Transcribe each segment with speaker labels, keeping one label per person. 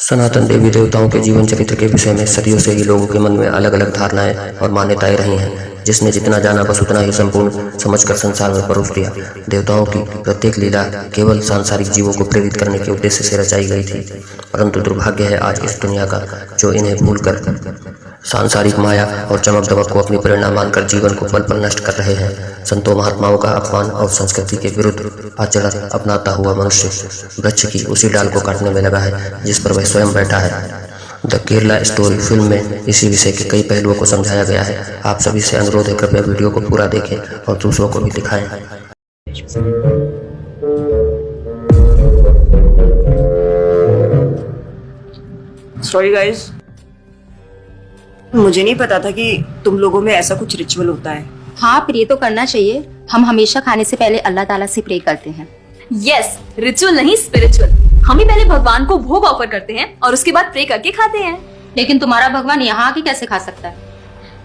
Speaker 1: सनातन देवी देवताओं के जीवन चरित्र के विषय में सदियों से ही लोगों के मन में अलग अलग धारणाएं और मान्यताएं रही हैं। जिसने जितना जाना बस उतना ही संपूर्ण समझकर संसार में परोस दिया। देवताओं की प्रत्येक लीला केवल सांसारिक जीवों को प्रेरित करने के उद्देश्य से रचाई गई थी, परंतु दुर्भाग्य है आज इस दुनिया का जो इन्हें भूलकर सांसारिक माया और चमक दमक को अपनी प्रेरणा मानकर जीवन को पल पल नष्ट कर रहे हैं। संतों महात्माओं का अपमान और संस्कृति के विरुद्ध आचरण अपनाता हुआ मनुष्य वृक्ष की उसी डाल को काटने में लगा है जिस पर वह स्वयं बैठा है। द केरला स्टोरी फिल्म में इसी विषय के कई पहलुओं को समझाया गया है। आप सभी से अनुरोध है, कृपया वीडियो को पूरा देखें और दूसरों को भी दिखाएं।
Speaker 2: सॉरी गाइस, मुझे नहीं पता था कि तुम लोगों में ऐसा कुछ रिचुअल होता है।
Speaker 3: हाँ, प्रे तो करना चाहिए। हम हमेशा खाने से पहले अल्लाह ताला से प्रे करते हैं।
Speaker 4: यस, रिचुअल नहीं स्पिरिचुअल। हम ही पहले भगवान को भोग ऑफर करते हैं और उसके बाद प्रे करके खाते हैं।
Speaker 3: लेकिन तुम्हारा भगवान यहाँ आके कैसे खा सकता है?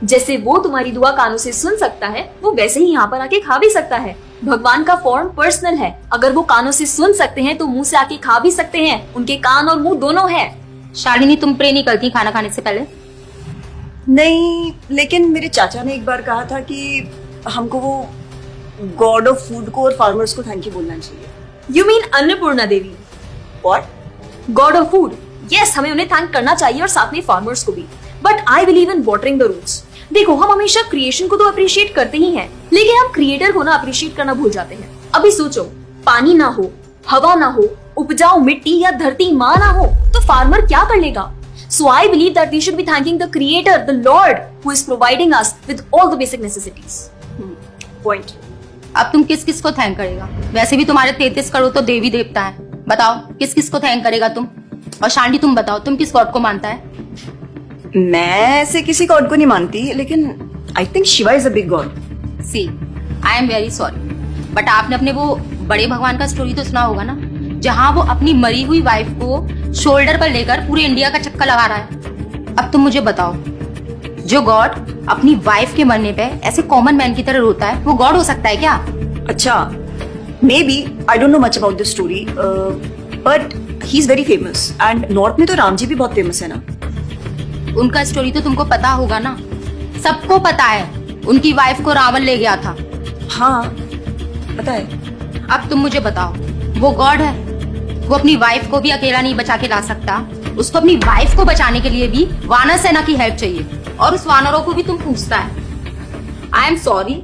Speaker 4: जैसे वो तुम्हारी दुआ कानों से सुन सकता है, वो वैसे ही यहाँ पर आके खा भी सकता है। भगवान का फॉर्म पर्सनल है। अगर वो कानों से सुन सकते हैं तो मुंह से आके खा भी सकते हैं। उनके कान और मुंह दोनों है।
Speaker 3: शालिनी, तुम प्रे नहीं करती खाना खाने से पहले?
Speaker 2: नहीं, लेकिन मेरे चाचा ने एक बार कहा था कि हमको वो गॉड ऑफ फूड को और फार्मर्स को थैंक यू बोलना चाहिए।
Speaker 4: You mean Annapurna Devi?
Speaker 2: What?
Speaker 4: God of food. Yes, हमें उन्हें थैंक करना चाहिए और साथ में फार्मर्स को भी। But I believe in watering the roots. देखो, हम हमेशा क्रिएशन को तो अप्रिशिएट करते ही हैं, लेकिन हम क्रिएटर को ना अप्रिशिएट करना भूल जाते हैं। अभी सोचो, पानी ना हो, हवा ना हो, उपजाऊ मिट्टी या धरती माँ ना हो तो फार्मर क्या कर लेगा? So I believe that we should be thanking the Creator, the Lord, who is providing us with all the basic necessities.
Speaker 2: Point.
Speaker 3: अब तुम किस किस को थैंक करेगा? वैसे भी तुम्हारे 33 करोड़ तो देवी देवता है। बताओ किस किस को थैंक करेगा तुम? और शांति, तुम बताओ, तुम किस गॉड को मानता है?
Speaker 2: मैं ऐसे किसी गॉड को नहीं मानती, लेकिन I think Shiva is a big god.
Speaker 3: See, I am very sorry, but आपने अपने वो बड़े भगवान का स्टोरी तो सुना होगा ना, जहाँ वो अपनी मरी हुई वाइफ को शोल्डर पर लेकर पूरे इंडिया का चक्कर लगा रहा है। अब तुम मुझे बताओ, जो गॉड अपनी वाइफ के मरने पे ऐसे कॉमन मैन की तरह रोता है, वो गॉड हो सकता है क्या?
Speaker 2: अच्छा, may be, I don't know much about this story, but he is very famous and north में तो राम जी भी बहुत फेमस है ना।
Speaker 3: उनका स्टोरी तो तुमको पता होगा ना, सबको पता है। उनकी वाइफ को रावण ले गया था।
Speaker 2: हाँ, पता है।
Speaker 3: अब तुम मुझे बताओ, वो गॉड है? वो अपनी वाइफ को भी अकेला नहीं बचा के ला सकता। उसको अपनी वाइफ को बचाने के लिए भी वानर सेना की हेल्प चाहिए, और उस वानरों को भी तुम पूछता है। I am sorry.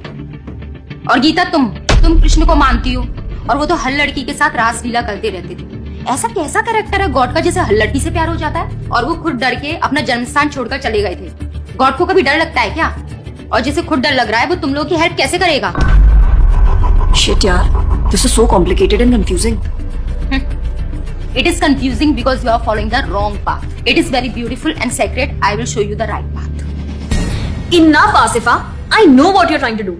Speaker 3: और गीता, तुम कृष्ण को मानती हो, और वो तो हर लड़की के साथ रासलीला करते रहते थे। ऐसा कैसा कैरेक्टर है गॉड का जिसे हर लड़की से प्यार हो जाता है? और वो खुद डर के अपना जन्मस्थान छोड़कर चले गए थे। गॉड को कभी डर लगता है क्या? और जिसे खुद डर लग रहा है वो तुम लोगों की हेल्प कैसे करेगा?
Speaker 2: शिट यार, this is so complicated and confusing.
Speaker 3: It is confusing because you are following the wrong path. It is very beautiful and sacred. I will show you the right path.
Speaker 4: Enough, Asifa. I know what you're trying to do.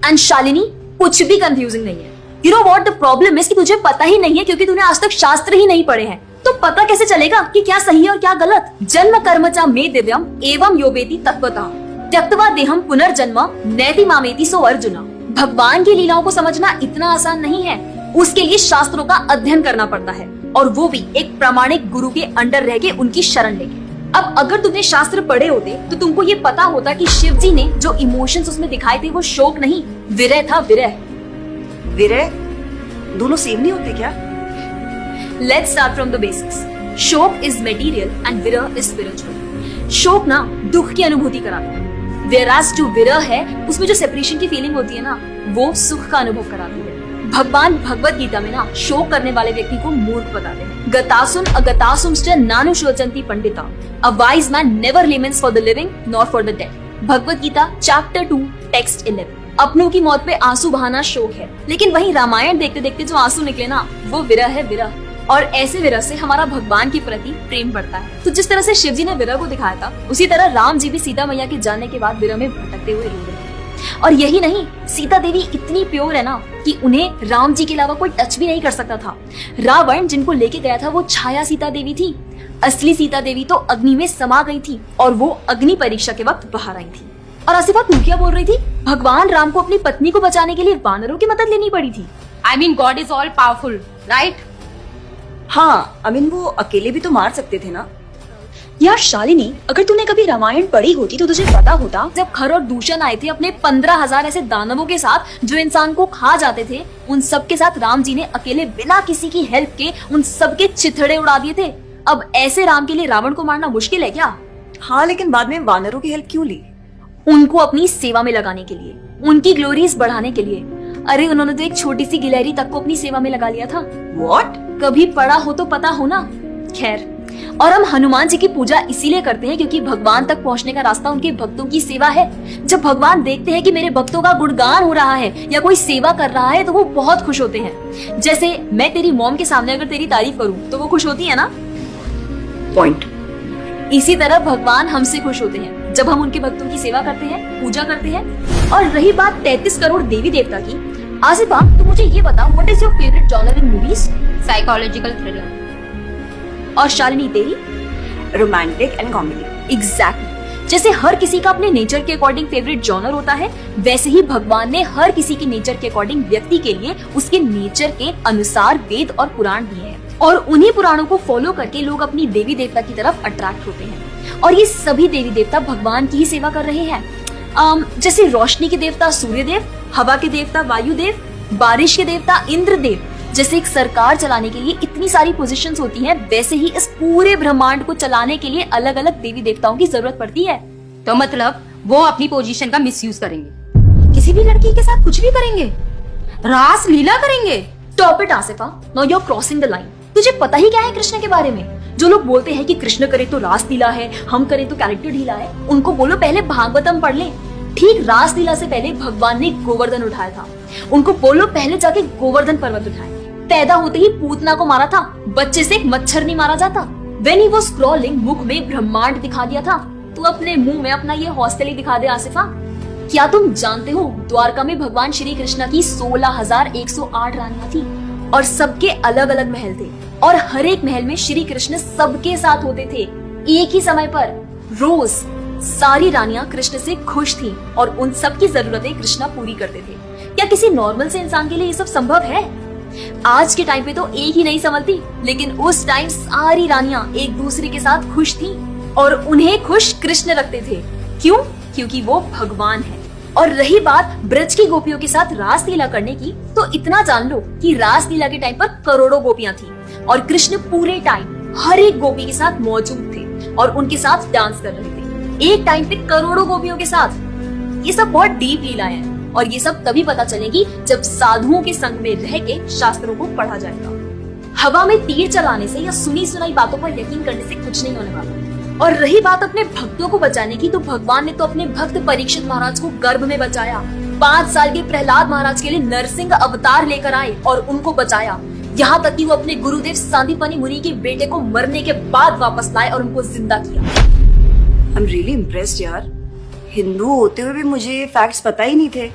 Speaker 4: And Shalini, कुछ भी confusing नहीं है। You know what the problem is कि तुझे पता ही नहीं है, क्योंकि तूने आज तक शास्त्र ही नहीं पढ़े हैं। तो पता कैसे चलेगा कि क्या सही है और क्या गलत? जन्म कर्म च मे दिव्यम एवं योवेति तत्वतः त्यक्त्वा देहम पुनर्जन्म नैति मामेति सो अर्जुन। भगवान की लीलाओं को समझना इतना आसान नहीं है। उसके लिए शास्त्रों का अध्ययन करना पड़ता है, और वो भी एक प्रामाणिक गुरु के अंडर रह के उनकी शरण लेके। अब अगर तुमने शास्त्र पढ़े होते तो तुमको ये पता होता कि शिव जी ने जो इमोशंस उसमें दिखाए थे वो शोक नहीं, विरह था। विरह
Speaker 2: विरह दोनों सेम नहीं होते क्या?
Speaker 4: Let's start from the basics. शोक इज मटेरियल एंड विरह इज स्पिरिचुअल। शोक ना दुख की अनुभूति कराता है, whereas जो विरह है उसमें जो सेपरेशन की फीलिंग होती है ना, वो सुख का अनुभव कराती है। भगवान भगवत गीता में ना शोक करने वाले व्यक्ति को मूर्ख बताते हैं। गतासुन अगतासुंश्च नानुशोचन्ति पंडिता। A wise man never laments for the living not for the dead. Bhagavad Gita chapter 2 text 11। अपनों की मौत पे आंसू बहाना शोक है, लेकिन वहीं रामायण देखते देखते जो आंसू निकले ना, वो विरह है। विरह, और ऐसे विरह से हमारा भगवान के प्रति प्रेम बढ़ता है। तो जिस तरह से शिव जी ने विरह को दिखाया था, उसी तरह राम जी भी सीता मैया के जाने के बाद विरह में भटकते हुए रो रहे थे। और यही नहीं, सीता देवी इतनी प्योर है ना कि उन्हें राम जी के अलावा कोई टच भी नहीं कर सकता था। रावण जिनको लेके गया था वो छाया सीता देवी थी। असली सीता देवी तो अग्नि में समा गई थी, और वो अग्नि परीक्षा के वक्त बाहर आई थी। और आसिफा, तू क्या बोल रही थी? भगवान राम को अपनी पत्नी को बचाने के लिए वानरों की मदद लेनी पड़ी थी।
Speaker 3: I mean, God is all powerful, right?
Speaker 2: हाँ, आई मीन वो अकेले भी तो मार सकते थे ना।
Speaker 4: यार शालिनी, अगर तूने कभी रामायण पढ़ी होती तो तुझे पता होता जब खर और दूषण आए थे अपने 15,000 ऐसे दानवों के साथ जो इंसान को खा जाते थे, उन सब के साथ राम जी ने अकेले बिना किसी की हेल्प के उन सब के चिथड़े उड़ा दिए थे। अब ऐसे राम के लिए रावण को मारना मुश्किल है क्या?
Speaker 2: हाँ, लेकिन बाद में वानरों की हेल्प क्यों ली?
Speaker 4: उनको अपनी सेवा में लगाने के लिए, उनकी ग्लोरीज बढ़ाने के लिए। अरे उन्होंने तो एक छोटी सी गिलहरी तक को अपनी सेवा में लगा लिया था।
Speaker 2: What?
Speaker 4: कभी पढ़ा हो तो पता हो ना। खैर, और हम हनुमान जी की पूजा इसीलिए करते हैं क्योंकि भगवान तक पहुंचने का रास्ता उनके भक्तों की सेवा है। जब भगवान देखते हैं कि मेरे भक्तों का गुणगान हो रहा है या कोई सेवा कर रहा है तो वो बहुत खुश होते हैं। जैसे मैं तेरी मॉम के सामने अगर तेरी तारीफ करूं तो वो खुश होती है ना।
Speaker 2: पॉइंट।
Speaker 4: इसी तरह भगवान हमसे खुश होते हैं जब हम उनके भक्तों की सेवा करते हैं, पूजा करते हैं। और रही बात 33 करोड़ देवी देवता की, आसिफा तो मुझे ये बता, what is your favourite genre in movies?
Speaker 3: Psychological thriller.
Speaker 4: और शालिनी तेरी?
Speaker 2: Romantic and comedy.
Speaker 4: एग्जैक्टली। जैसे हर किसी का अपने नेचर के अकॉर्डिंग फेवरेट जॉनर होता है, वैसे ही भगवान ने हर किसी की नेचर के अकॉर्डिंग व्यक्ति के लिए उसके नेचर के अनुसार वेद और पुराण दिए हैं। और उन्हीं पुराणों को फॉलो करके लोग अपनी देवी देवता की तरफ अट्रैक्ट होते हैं। और ये सभी देवी देवता भगवान की ही सेवा कर रहे हैं। जैसे रोशनी के देवता सूर्य देव, हवा के देवता वायु देव, बारिश के देवता इंद्र देव। जैसे एक सरकार चलाने के लिए इतनी सारी पोजीशंस होती हैं, वैसे ही इस पूरे ब्रह्मांड को चलाने के लिए अलग अलग देवी देवताओं की जरूरत पड़ती है।
Speaker 3: तो मतलब वो अपनी पोजीशन का मिसयूज करेंगे, किसी भी लड़की के साथ कुछ भी करेंगे, रास लीला करेंगे।
Speaker 4: Stop it Asifa, now you are crossing the line. तुझे पता ही क्या है कृष्ण के बारे में? जो लोग बोलते हैं कि कृष्ण करे तो रास लीला है, हम करें तो कैरेक्टर ढीला है, उनको बोलो पहले भागवतम पढ़ ले। ठीक रास लीला से पहले भगवान ने गोवर्धन उठाया था। उनको बोलो पहले जाके गोवर्धन पर्वत उठाए। पैदा होते ही पूतना को मारा था, बच्चे से एक मच्छर नहीं मारा जाता। When he was crawling, मुख में ब्रह्मांड दिखा दिया था। तू अपने मुंह में अपना ये हॉस्टल ही दिखा दे आसिफा। क्या तुम जानते हो द्वारका में भगवान श्री कृष्ण की 16,108 रानियां थी और सबके अलग अलग महल थे। और हर एक महल में श्री कृष्ण सबके साथ होते थे एक ही समय पर, रोज। सारी रानियां कृष्ण से खुश थीं और उन सब की जरूरतें कृष्णा पूरी करते थे। क्या किसी नॉर्मल से इंसान के लिए ये सब संभव है? आज के टाइम पे तो एक ही नहीं संभलती, लेकिन उस टाइम सारी रानियां एक दूसरे के साथ खुश थीं और उन्हें खुश कृष्ण रखते थे। क्यों? क्योंकि वो भगवान है। और रही बात ब्रज की गोपियों के साथ रास लीला करने की, तो इतना जान लो कि रास लीला के टाइम पर करोड़ों गोपियां थी और कृष्ण पूरे टाइम हर एक गोपी के साथ मौजूद थे और उनके साथ डांस कर रहे थे एक टाइम पे करोड़ों गोपियों के साथ। ये सब बहुत डीप लीला है और ये सब तभी पता चलेगी जब साधुओं के संग में रह के शास्त्रों को पढ़ा जाएगा। हवा में तीर चलाने से या सुनी सुनाई बातों पर यकीन करने से कुछ नहीं होने वाला। और रही बात अपने भक्तों को बचाने की, तो भगवान ने तो अपने भक्त परीक्षित महाराज को गर्भ में बचाया। 5 साल के प्रहलाद महाराज के लिए नरसिंह अवतार लेकर आए और उनको बचाया। यहाँ तक कि वो अपने गुरुदेव सांदीपनि मुनि के बेटे को मरने के बाद वापस लाए और उनको जिंदा किया।
Speaker 2: आई एम रियली इम्प्रेस्ड यार। हिंदू होते हुए भी मुझे फैक्ट्स पता ही नहीं थे।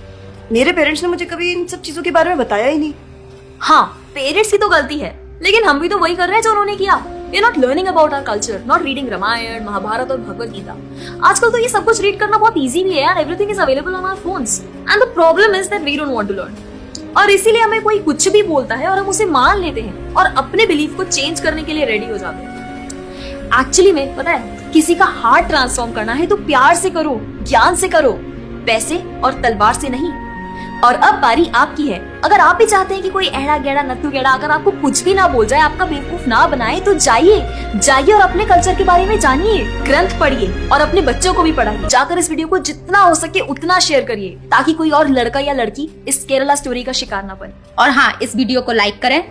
Speaker 2: मेरे पेरेंट्स ने मुझे कभी इन सब चीजों के बारे में बताया ही नहीं।
Speaker 4: हाँ, पेरेंट्स की तो गलती है, लेकिन हम भी तो वही कर रहे हैं जो उन्होंने किया। We are not learning about our culture, not reading Ramayan, Mahabharat और भगवत गीता। आजकल तो ये सब कुछ रीड करना बहुत इजी भी है यार। Everything is available on our phones, and the problem is that we don't want to learn। और इसीलिए हमें कोई कुछ भी बोलता है और हम उसे मान लेते हैं और अपने बिलीफ को चेंज करने के लिए रेडी हो जाते हैं। एक्चुअली में पता है, किसी का हार्ट ट्रांसफॉर्म करना है तो प्यार से करो, ज्ञान से करो, पैसे और तलवार से नहीं। और अब बारी आपकी है। अगर आप भी चाहते हैं कि कोई एड़ा गेड़ा नत्थु गेड़ा अगर आपको कुछ भी ना बोल जाए, आपका बेवकूफ ना बनाए, तो जाइए और अपने कल्चर के बारे में जानिए, ग्रंथ पढ़िए और अपने बच्चों को भी पढ़ाइए। जाकर इस वीडियो को जितना हो सके उतना शेयर करिए ताकि कोई और लड़का या लड़की इस केरला स्टोरी का शिकार ना बने।
Speaker 3: और हाँ, इस वीडियो को लाइक करें।